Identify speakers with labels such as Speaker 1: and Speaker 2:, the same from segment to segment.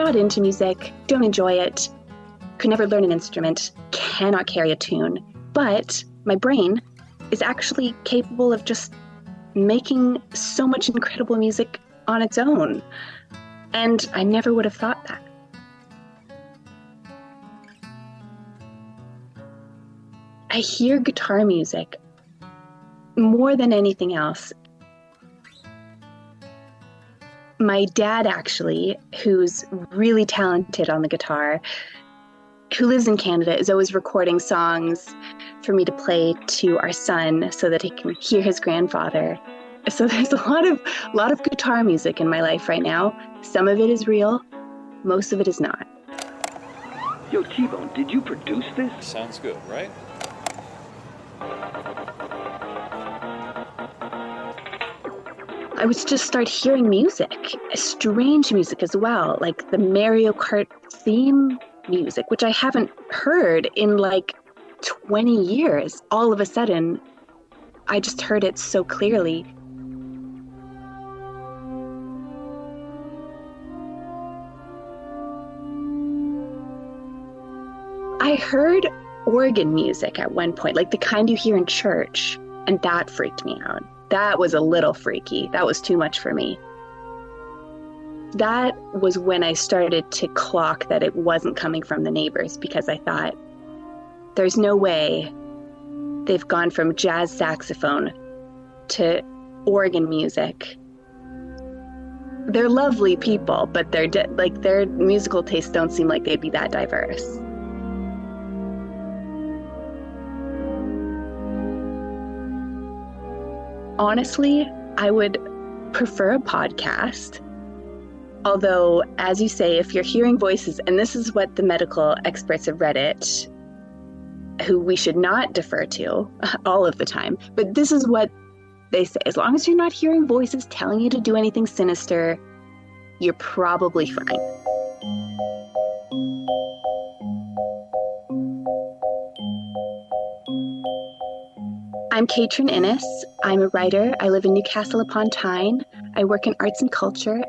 Speaker 1: not into music, don't enjoy it, could never learn an instrument, cannot carry a tune, but my brain is actually capable of just making so much incredible music on its own. And I never would have thought that. I hear guitar music more than anything else. My dad, actually, who's really talented on the guitar, who lives in Canada, is always recording songs for me to play to our son so that he can hear his grandfather. So there's a lot of guitar music in my life right now. Some of it is real, most of it is not.
Speaker 2: Yo, T-Bone, did you produce this?
Speaker 3: Sounds good, right?
Speaker 1: I would just start hearing music, strange music as well, like the Mario Kart theme music, which I haven't heard in like 20 years. All of a sudden, I just heard it so clearly. I heard organ music at one point, like the kind you hear in church, and that freaked me out. That was a little freaky. That was too much for me. That was when I started to clock that it wasn't coming from the neighbors, because I thought, there's no way they've gone from jazz saxophone to organ music. They're lovely people, but their musical tastes don't seem like they'd be that diverse. Honestly, I would prefer a podcast. Although, as you say, if you're hearing voices, and this is what the medical experts of Reddit, who we should not defer to all of the time, but this is what they say. As long as you're not hearing voices telling you to do anything sinister, you're probably fine. I'm Caitrin Innis. I'm a writer. I live in Newcastle-upon-Tyne. I work in arts and culture.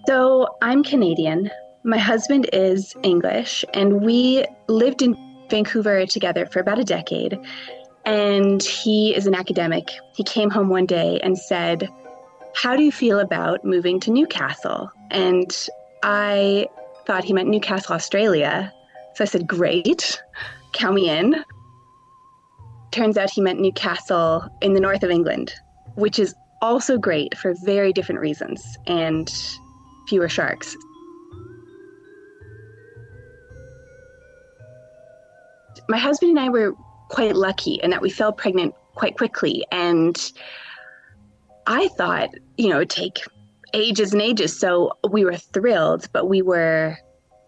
Speaker 1: So I'm Canadian. My husband is English, and we lived in Vancouver together for about a decade. And he is an academic. He came home one day and said, "How do you feel about moving to Newcastle?" And I thought he meant Newcastle, Australia. So I said, "Great, count me in." Turns out he meant Newcastle in the north of England, which is also great for very different reasons and fewer sharks. My husband and I were quite lucky in that we fell pregnant quite quickly. And I thought, it'd take ages and ages. So we were thrilled, but we were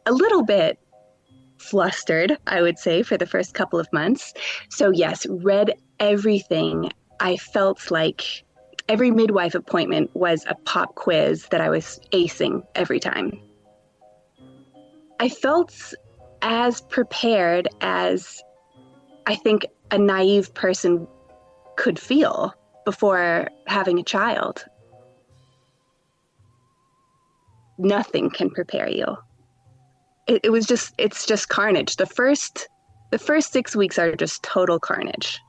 Speaker 1: a little bit flustered, I would say, for the first couple of months. So yes, read everything. I felt like every midwife appointment was a pop quiz that I was acing every time. I felt as prepared as I think a naive person could feel before having a child. Nothing can prepare you. It's just carnage. The first 6 weeks are just total carnage.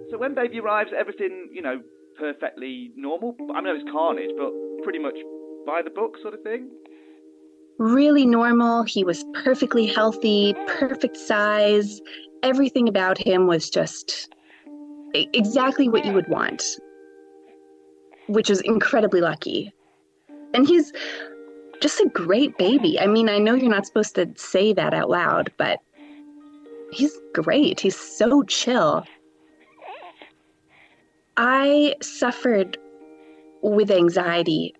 Speaker 2: So when baby arrives, everything, perfectly normal? I know it's carnage, but pretty much by the book sort of thing?
Speaker 1: Really normal. He was perfectly healthy, perfect size. Everything about him was just exactly what you would want, which was incredibly lucky. And he's just a great baby. I mean, I know you're not supposed to say that out loud, but he's great. He's so chill. I suffered with anxiety,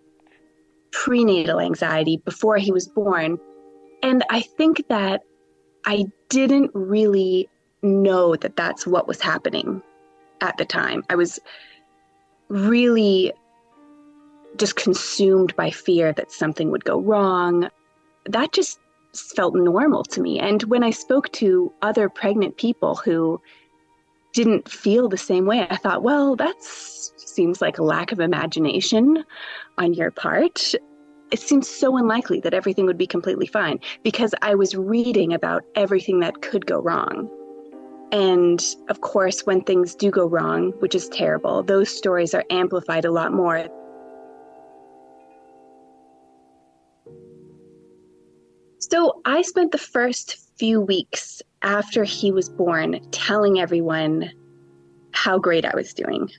Speaker 1: prenatal anxiety, before he was born. And I think that I didn't really know that that's what was happening at the time. I was really just consumed by fear that something would go wrong. That just felt normal to me. And when I spoke to other pregnant people who didn't feel the same way, I thought, well, that seems like a lack of imagination on your part. it seemed so unlikely that everything would be completely fine because I was reading about everything that could go wrong. And of course, when things do go wrong, which is terrible, those stories are amplified a lot more. So I spent the first few weeks after he was born telling everyone how great I was doing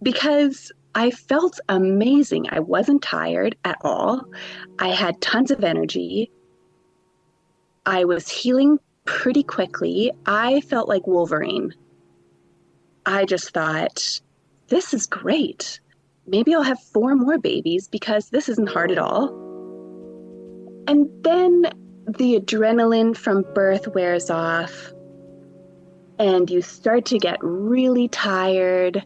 Speaker 1: because I felt amazing. I wasn't tired at all. I had tons of energy. I was healing pretty quickly. I felt like Wolverine. I just thought, this is great. Maybe I'll have 4 more babies because this isn't hard at all. And then the adrenaline from birth wears off, and you start to get really tired,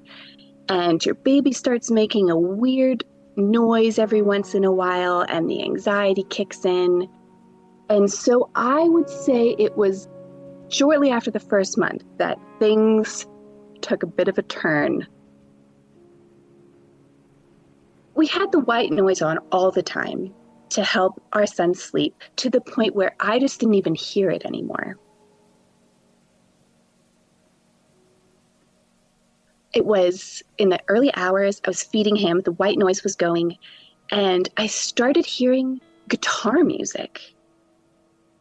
Speaker 1: and your baby starts making a weird noise every once in a while, and the anxiety kicks in. And so I would say it was shortly after the first month that things took a bit of a turn. We had the white noise on all the time to help our son sleep, to the point where I just didn't even hear it anymore. It was in the early hours, I was feeding him, the white noise was going, and I started hearing guitar music.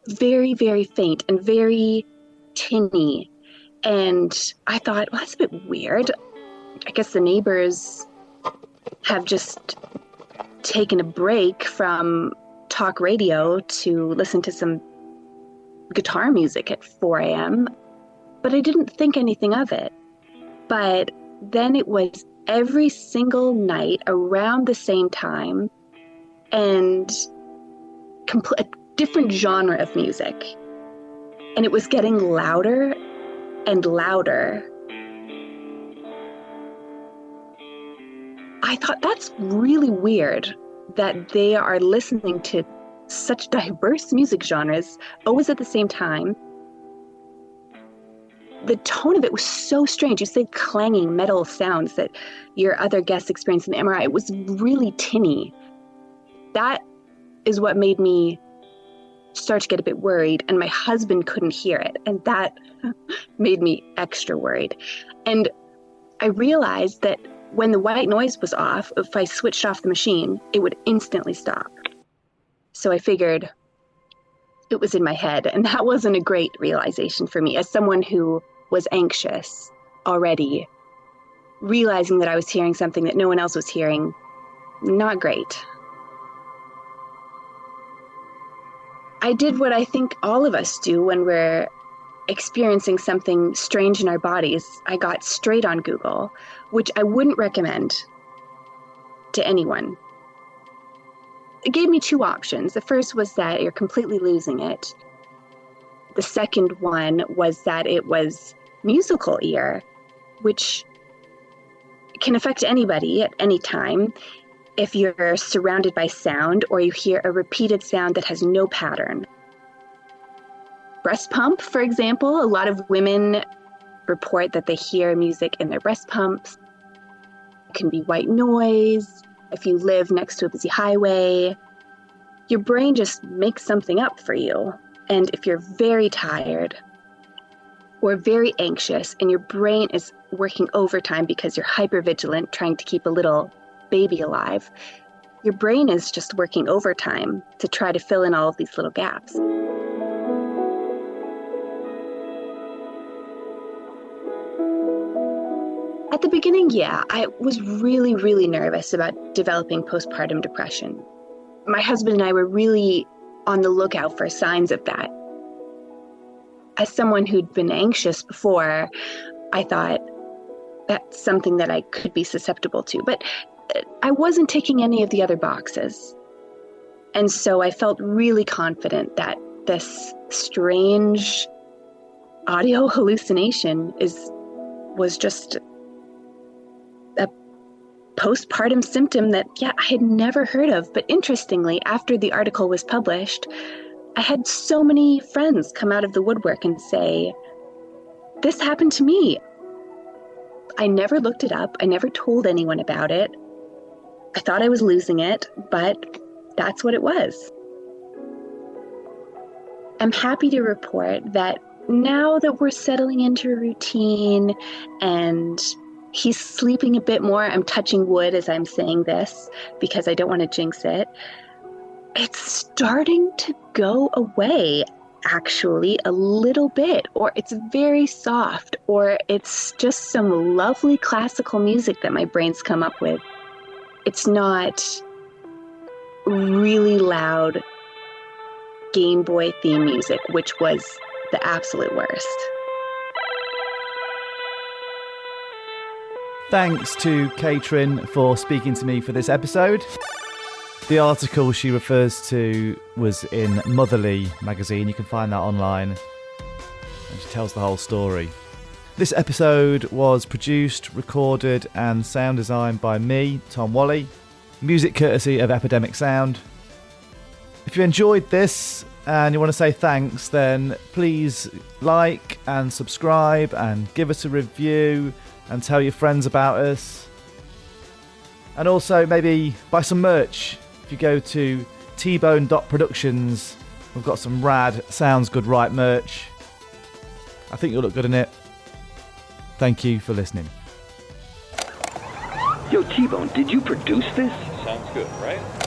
Speaker 1: Very, very faint and very tinny. And I thought, well, that's a bit weird. I guess the neighbors have just taken a break from talk radio to listen to some guitar music at 4 a.m. But I didn't think anything of it. But then it was every single night around the same time, and a different genre of music. And it was getting louder and louder. I thought, that's really weird that they are listening to such diverse music genres always at the same time. The tone of it was so strange. You say clanging metal sounds that your other guests experienced in the MRI. It was really tinny. That is what made me start to get a bit worried, and my husband couldn't hear it, and that made me extra worried. And I realized that when the white noise was off, if I switched off the machine, it would instantly stop. So I figured it was in my head, and that wasn't a great realization for me as someone who was anxious already. Realizing that I was hearing something that no one else was hearing, not great. I did what I think all of us do when we're experiencing something strange in our bodies. I got straight on Google, which I wouldn't recommend to anyone. It gave me 2 options. The first was that you're completely losing it. The second one was that it was musical ear, which can affect anybody at any time if you're surrounded by sound or you hear a repeated sound that has no pattern. Breast pump, for example, a lot of women report that they hear music in their breast pumps. It can be white noise. If you live next to a busy highway, your brain just makes something up for you. And if you're very tired or very anxious and your brain is working overtime because you're hypervigilant trying to keep a little baby alive, your brain is just working overtime to try to fill in all of these little gaps. At the beginning, yeah, I was really, really nervous about developing postpartum depression. My husband and I were really on the lookout for signs of that. As someone who'd been anxious before, I thought that's something that I could be susceptible to, but I wasn't ticking any of the other boxes. And so I felt really confident that this strange audio hallucination was just a postpartum symptom that, I had never heard of. But interestingly, after the article was published, I had so many friends come out of the woodwork and say, this happened to me. I never looked it up. I never told anyone about it. I thought I was losing it, but that's what it was. I'm happy to report that now that we're settling into a routine and he's sleeping a bit more, I'm touching wood as I'm saying this because I don't want to jinx it, it's starting to go away, actually, a little bit, or it's very soft, or it's just some lovely classical music that my brain's come up with. It's not really loud Game Boy theme music, which was the absolute worst.
Speaker 3: Thanks to Caitrin for speaking to me for this episode. The article she refers to was in Motherly magazine. You can find that online. And she tells the whole story. This episode was produced, recorded and sound designed by me, Tom Wally. Music courtesy of Epidemic Sound. If you enjoyed this and you want to say thanks, then please like and subscribe and give us a review and tell your friends about us. And also maybe buy some merch. If you go to tbone.productions, we've got some rad Sounds Good Right merch. I think you'll look good in it. Thank you for listening.
Speaker 4: Yo, T-Bone, did you produce this?
Speaker 5: Sounds good, right?